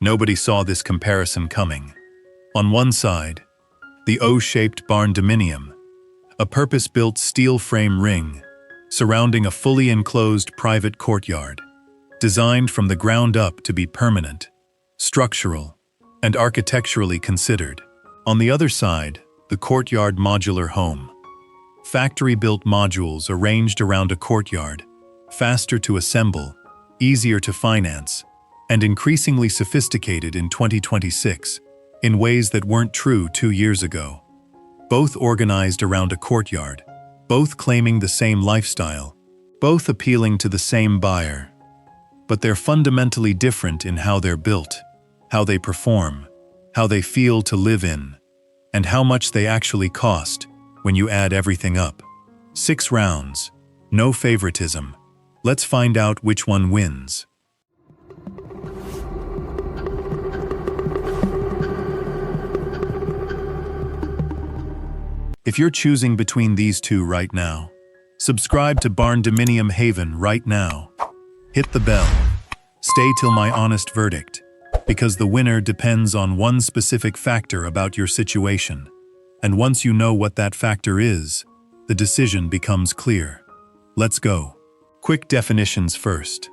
Nobody saw this comparison coming. On one side, the O-shaped Barndominium, a purpose-built steel frame ring surrounding a fully enclosed private courtyard, designed from the ground up to be permanent, structural, and architecturally considered. On the other side, the Courtyard Modular home, factory-built modules arranged around a courtyard, faster to assemble, easier to finance, and increasingly sophisticated in 2026 in ways that weren't true 2 years ago. Both organized around a courtyard, both claiming the same lifestyle, both appealing to the same buyer. But they're fundamentally different in how they're built, how they perform, how they feel to live in, and how much they actually cost when you add everything up. 6 rounds, no favoritism. Let's find out which one wins. If you're choosing between these two right now, subscribe to Barndominium Haven right now. Hit the bell. Stay till my honest verdict, because the winner depends on one specific factor about your situation. And once you know what that factor is, the decision becomes clear. Let's go. Quick definitions first.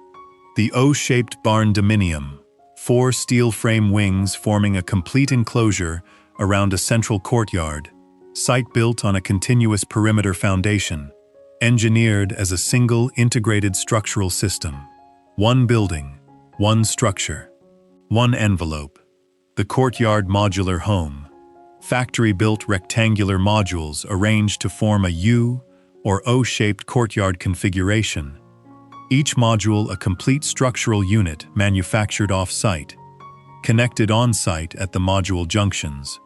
The O-shaped Barndominium, 4 steel frame wings forming a complete enclosure around a central courtyard, site built on a continuous perimeter foundation, engineered as a single integrated structural system. One building, one structure, one envelope. The Courtyard Modular home, factory-built rectangular modules arranged to form a U or O-shaped courtyard configuration. Each module a complete structural unit manufactured off-site, connected on-site at the module junctions.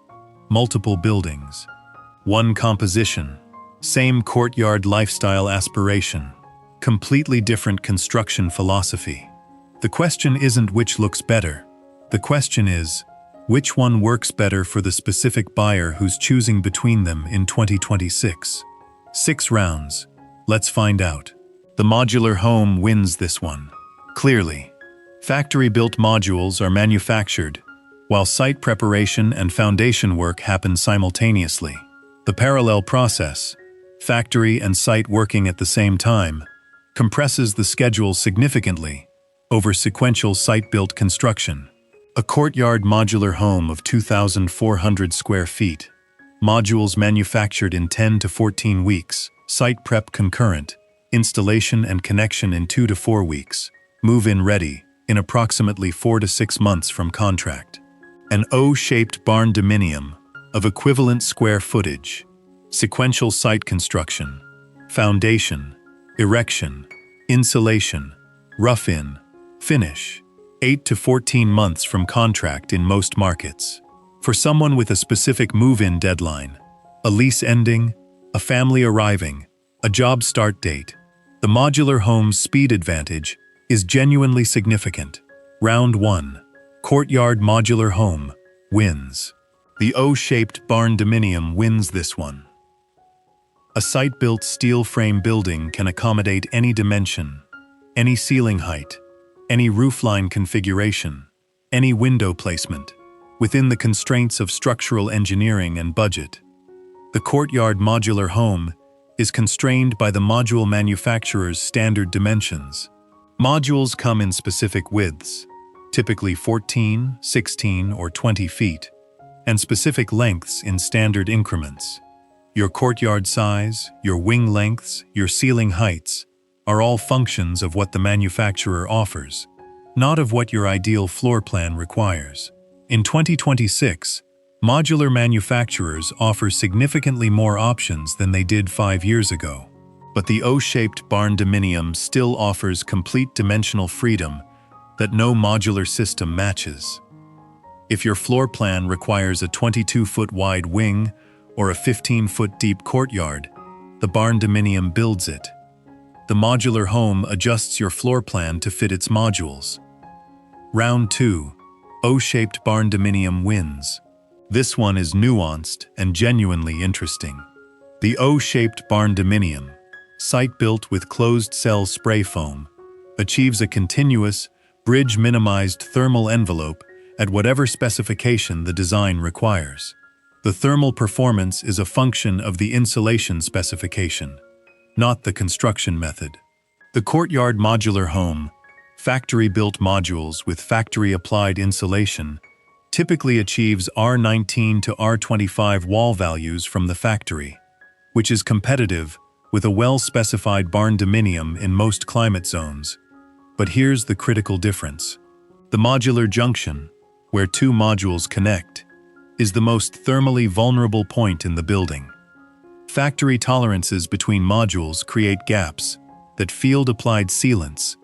Multiple buildings. One composition, same courtyard lifestyle aspiration, completely different construction philosophy. The question isn't which looks better. The question is, which one works better for the specific buyer who's choosing between them in 2026? 6 rounds. Let's find out. The modular home wins this one. Clearly, factory-built modules are manufactured, while site preparation and foundation work happen simultaneously. The parallel process, factory and site working at the same time, compresses the schedule significantly over sequential site-built construction. A Courtyard Modular home of 2,400 square feet. Modules manufactured in 10 to 14 weeks. Site prep concurrent. Installation and connection in 2 to 4 weeks. Move-in ready in approximately 4 to 6 months from contract. An O-shaped Barndominium of equivalent square footage. Sequential site construction. Foundation. Erection. Insulation. Rough-in. Finish. 8 to 14 months from contract in most markets. For someone with a specific move-in deadline, a lease ending, a family arriving, a job start date, the modular home's speed advantage is genuinely significant. Round 1. Courtyard Modular home wins. The O-shaped Barndominium wins this one. A site-built steel frame building can accommodate any dimension, any ceiling height, any roofline configuration, any window placement, within the constraints of structural engineering and budget. The Courtyard Modular home is constrained by the module manufacturer's standard dimensions. Modules come in specific widths, typically 14, 16, or 20 feet, and specific lengths in standard increments. Your courtyard size, your wing lengths, your ceiling heights are all functions of what the manufacturer offers, not of what your ideal floor plan requires. In 2026, modular manufacturers offer significantly more options than they did 5 years ago. But the O-shaped Barndominium still offers complete dimensional freedom that no modular system matches. If your floor plan requires a 22-foot wide wing or a 15-foot deep courtyard, the Barndominium builds it. The modular home adjusts your floor plan to fit its modules. Round 2. O-shaped Barndominium wins. This one is nuanced and genuinely interesting. The O-shaped Barndominium, site-built with closed-cell spray foam, achieves a continuous, bridge-minimized thermal envelope at whatever specification the design requires. The thermal performance is a function of the insulation specification, not the construction method. The Courtyard Modular Home, factory-built modules with factory-applied insulation, typically achieves R19 to R25 wall values from the factory, which is competitive with a well-specified Barndominium in most climate zones. But here's the critical difference. The modular junction, where two modules connect, is the most thermally vulnerable point in the building. Factory tolerances between modules create gaps that field-applied sealants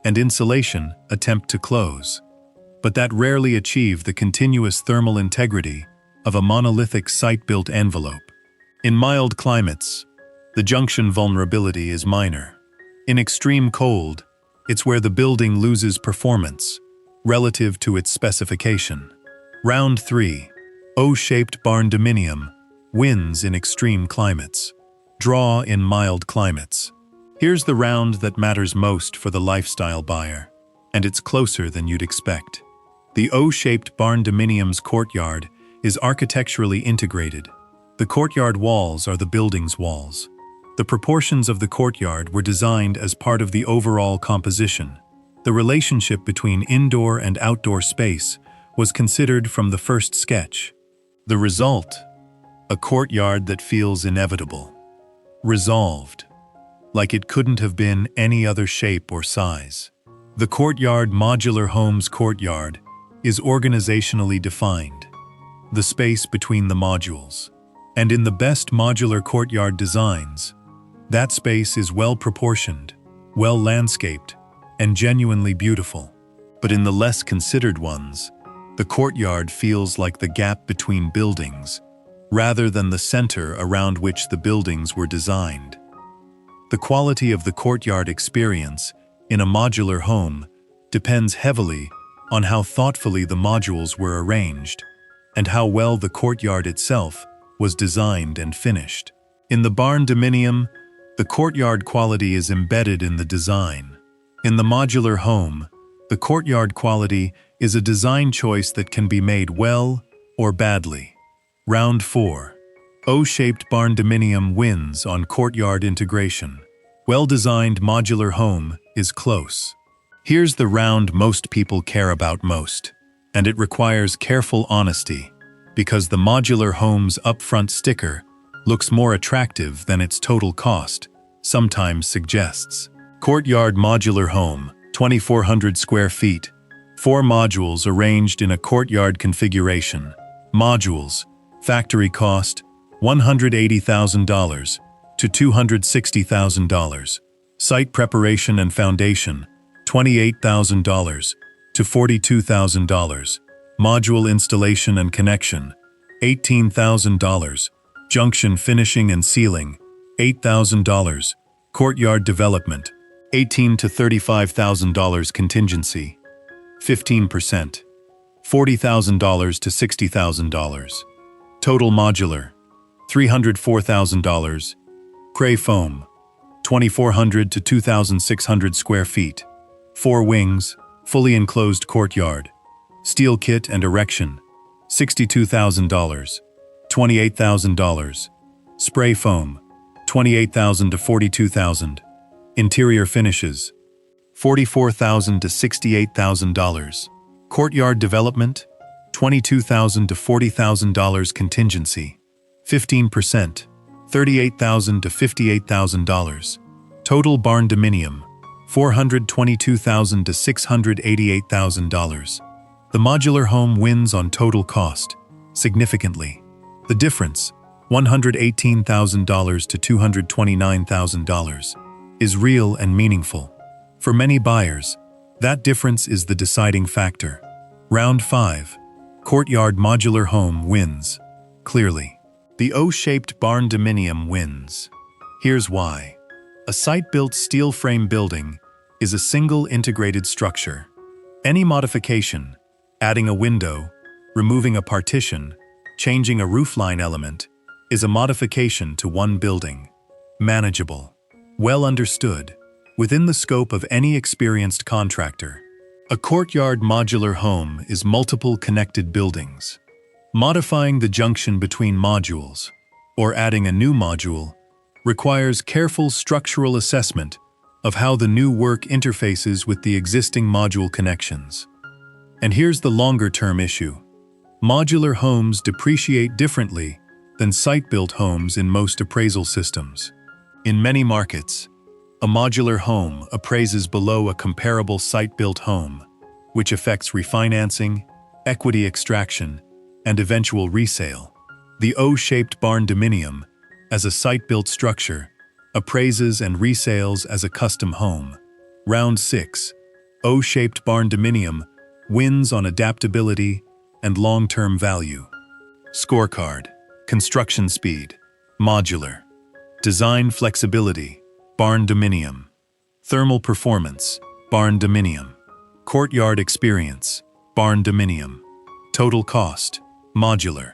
and insulation attempt to close, but that rarely achieve the continuous thermal integrity of a monolithic site-built envelope. In mild climates, the junction vulnerability is minor. In extreme cold, it's where the building loses performance relative to its specification. Round 3. O-shaped Barndominium wins in extreme climates. Draw in mild climates. Here's the round that matters most for the lifestyle buyer, and it's closer than you'd expect. The O-shaped Barndominium's courtyard is architecturally integrated. The courtyard walls are the building's walls. The proportions of the courtyard were designed as part of the overall composition. The relationship between indoor and outdoor space was considered from the first sketch. The result? A courtyard that feels inevitable. Resolved. Like it couldn't have been any other shape or size. The Courtyard Modular Home's courtyard is organizationally defined, the space between the modules. And in the best modular courtyard designs, that space is well-proportioned, well-landscaped, and genuinely beautiful. But in the less considered ones, the courtyard feels like the gap between buildings, rather than the center around which the buildings were designed. The quality of the courtyard experience in a modular home depends heavily on how thoughtfully the modules were arranged and how well the courtyard itself was designed and finished. In the Barndominium, the courtyard quality is embedded in the design. In the modular home, the courtyard quality is a design choice that can be made well or badly. Round 4. O-shaped Barndominium wins on courtyard integration. Well-designed modular home is close. Here's the round most people care about most, and it requires careful honesty, because the modular home's upfront sticker looks more attractive than its total cost sometimes suggests. Courtyard Modular Home, 2,400 square feet, 4 modules arranged in a courtyard configuration. Modules, factory cost, $180,000 to $260,000. Site preparation and foundation, $28,000 to $42,000. Module installation and connection, $18,000. Junction finishing and sealing, $8,000. Courtyard development, $18,000 to $35,000 contingency, 15%, $40,000 to $60,000. Total modular, $304,000. Cray foam, 2,400 to 2,600 square feet. 4 wings, fully enclosed courtyard. Steel kit and erection, $62,000, $28,000. Spray foam, $28,000 to $42,000. Interior finishes, $44,000 to $68,000. Courtyard development, $22,000 to $40,000 contingency, 15%, $38,000 to $58,000. Total Barndominium, $422,000 to $688,000. The modular home wins on total cost, significantly. The difference, $118,000 to $229,000, is real and meaningful. For many buyers, that difference is the deciding factor. Round 5. Courtyard Modular Home wins, clearly. The O-shaped Barndominium wins. Here's why. A site-built steel frame building is a single integrated structure. Any modification, adding a window, removing a partition, changing a roofline element, is a modification to one building. Manageable. Well understood. Within the scope of any experienced contractor. A courtyard modular home is multiple connected buildings. Modifying the junction between modules, or adding a new module, requires careful structural assessment of how the new work interfaces with the existing module connections. And here's the longer-term issue. Modular homes depreciate differently than site-built homes in most appraisal systems. In many markets, a modular home appraises below a comparable site-built home, which affects refinancing, equity extraction, and eventual resale. The O-shaped barndominium, as a site-built structure, appraises and resales as a custom home. Round 6. O-shaped barndominium wins on adaptability and long-term value. Scorecard. Construction speed, modular. Design flexibility, barndominium. Thermal performance, barndominium. Courtyard experience, barndominium. Total cost, modular.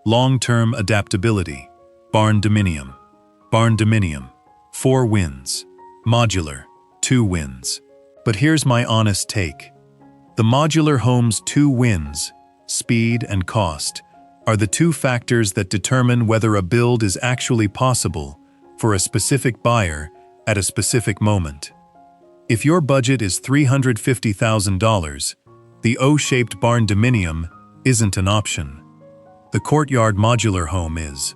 Long-term adaptability, barndominium. Barndominium, 4 wins. Modular, 2 wins. But here's my honest take. The modular home's 2 wins, speed and cost, are the 2 factors that determine whether a build is actually possible for a specific buyer at a specific moment. If your budget is $350,000, the O-shaped barndominium isn't an option. The courtyard modular home is.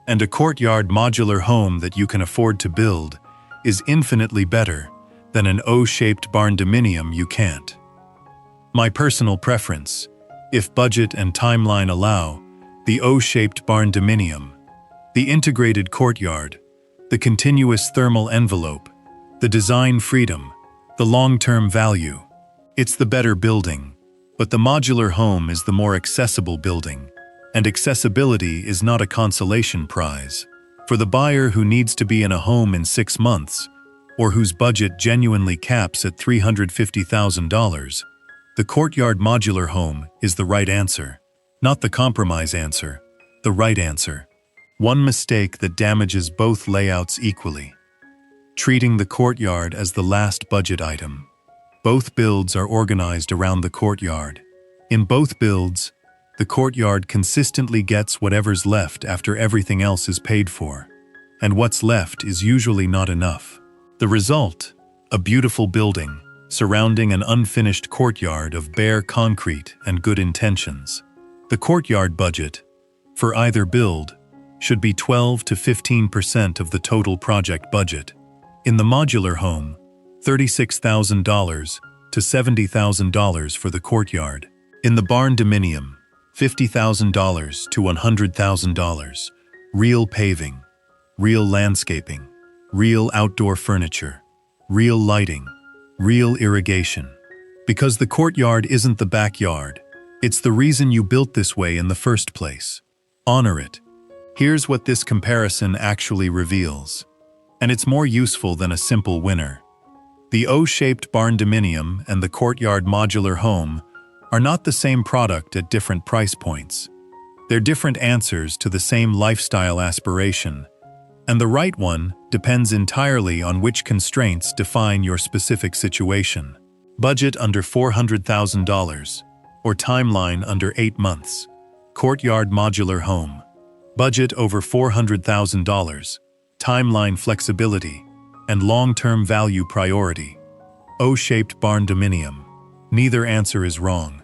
And a courtyard modular home that you can afford to build is infinitely better than an O-shaped barndominium you can't. My personal preference, if budget and timeline allow, the O-shaped barndominium, the integrated courtyard, the continuous thermal envelope, the design freedom, the long-term value. It's the better building, but the modular home is the more accessible building, and accessibility is not a consolation prize. For the buyer who needs to be in a home in 6 months, or whose budget genuinely caps at $350,000, the courtyard modular home is the right answer. Not the compromise answer, the right answer. One mistake that damages both layouts equally. Treating the courtyard as the last budget item. Both builds are organized around the courtyard. In both builds, the courtyard consistently gets whatever's left after everything else is paid for. And what's left is usually not enough. The result, a beautiful building surrounding an unfinished courtyard of bare concrete and good intentions. The courtyard budget, for either build, should be 12 to 15% of the total project budget. In the modular home, $36,000 to $70,000 for the courtyard. In the barndominium, $50,000 to $100,000. Real paving, real landscaping, real outdoor furniture, real lighting, real irrigation. Because the courtyard isn't the backyard, it's the reason you built this way in the first place. Honor it. Here's what this comparison actually reveals. And it's more useful than a simple winner. The O-shaped barndominium and the courtyard modular home are not the same product at different price points. They're different answers to the same lifestyle aspiration, and the right one depends entirely on which constraints define your specific situation. Budget under $400,000. Or timeline under 8 months. Courtyard modular home. Budget over $400,000. Timeline flexibility. And long-term value priority. O-shaped barndominium. Neither answer is wrong.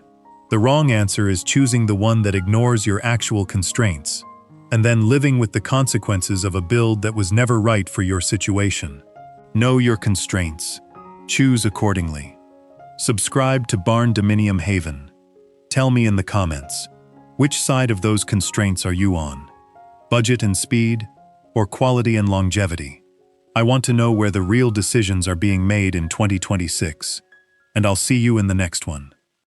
The wrong answer is choosing the one that ignores your actual constraints, and then living with the consequences of a build that was never right for your situation. Know your constraints. Choose accordingly. Subscribe to Barndominium Haven. Tell me in the comments, which side of those constraints are you on? Budget and speed, or quality and longevity? I want to know where the real decisions are being made in 2026, and I'll see you in the next one.